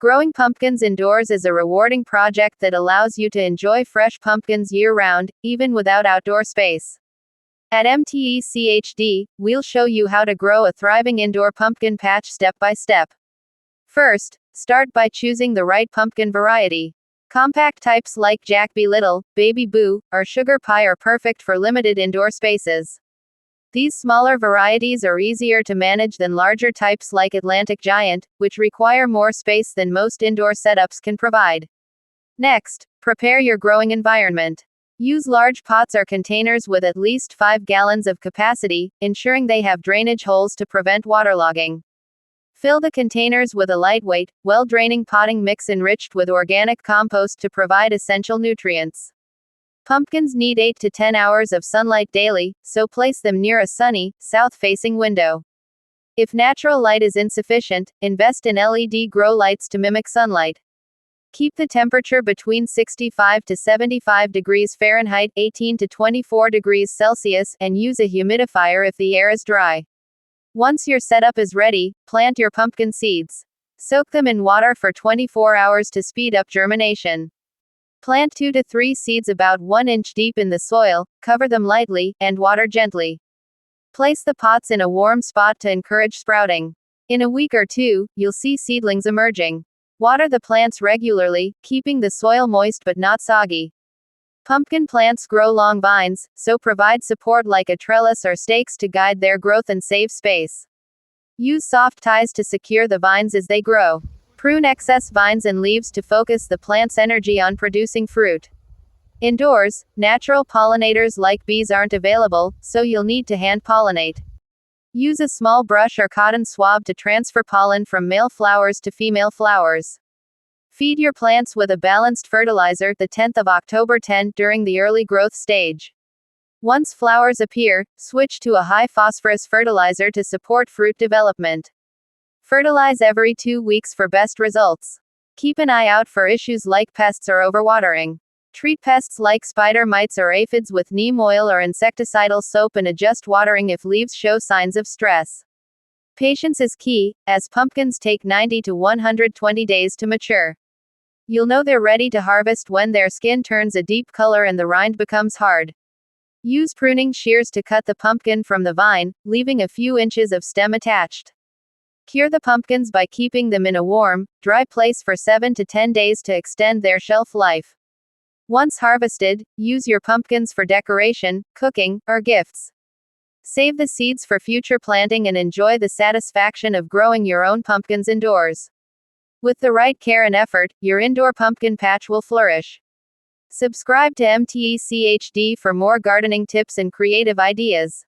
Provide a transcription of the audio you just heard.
Growing pumpkins indoors is a rewarding project that allows you to enjoy fresh pumpkins year-round, even without outdoor space. At MTECHD, we'll show you how to grow a thriving indoor pumpkin patch step by step. First, start by choosing the right pumpkin variety. Compact types like Jack B. Little, Baby Boo, or Sugar Pie are perfect for limited indoor spaces. These smaller varieties are easier to manage than larger types like Atlantic Giant, which require more space than most indoor setups can provide. Next, prepare your growing environment. Use large pots or containers with at least 5 gallons of capacity, ensuring they have drainage holes to prevent waterlogging. Fill the containers with a lightweight, well-draining potting mix enriched with organic compost to provide essential nutrients. Pumpkins need 8 to 10 hours of sunlight daily, so place them near a sunny, south-facing window. If natural light is insufficient, invest in LED grow lights to mimic sunlight. Keep the temperature between 65 to 75 degrees Fahrenheit, 18 to 24 degrees Celsius, and use a humidifier if the air is dry. Once your setup is ready, plant your pumpkin seeds. Soak them in water for 24 hours to speed up germination. Plant 2 to 3 seeds about 1 inch deep in the soil, cover them lightly, and water gently. Place the pots in a warm spot to encourage sprouting. In a week or two, you'll see seedlings emerging. Water the plants regularly, keeping the soil moist but not soggy. Pumpkin plants grow long vines, so provide support like a trellis or stakes to guide their growth and save space. Use soft ties to secure the vines as they grow. Prune excess vines and leaves to focus the plant's energy on producing fruit. Indoors, natural pollinators like bees aren't available, so you'll need to hand-pollinate. Use a small brush or cotton swab to transfer pollen from male flowers to female flowers. Feed your plants with a balanced fertilizer, the 10th of October 10, during the early growth stage. Once flowers appear, switch to a high phosphorus fertilizer to support fruit development. Fertilize every 2 weeks for best results. Keep an eye out for issues like pests or overwatering. Treat pests like spider mites or aphids with neem oil or insecticidal soap and adjust watering if leaves show signs of stress. Patience is key, as pumpkins take 90 to 120 days to mature. You'll know they're ready to harvest when their skin turns a deep color and the rind becomes hard. Use pruning shears to cut the pumpkin from the vine, leaving a few inches of stem attached. Cure the pumpkins by keeping them in a warm, dry place for 7 to 10 days to extend their shelf life. Once harvested, use your pumpkins for decoration, cooking, or gifts. Save the seeds for future planting and enjoy the satisfaction of growing your own pumpkins indoors. With the right care and effort, your indoor pumpkin patch will flourish. Subscribe to MTECHD for more gardening tips and creative ideas.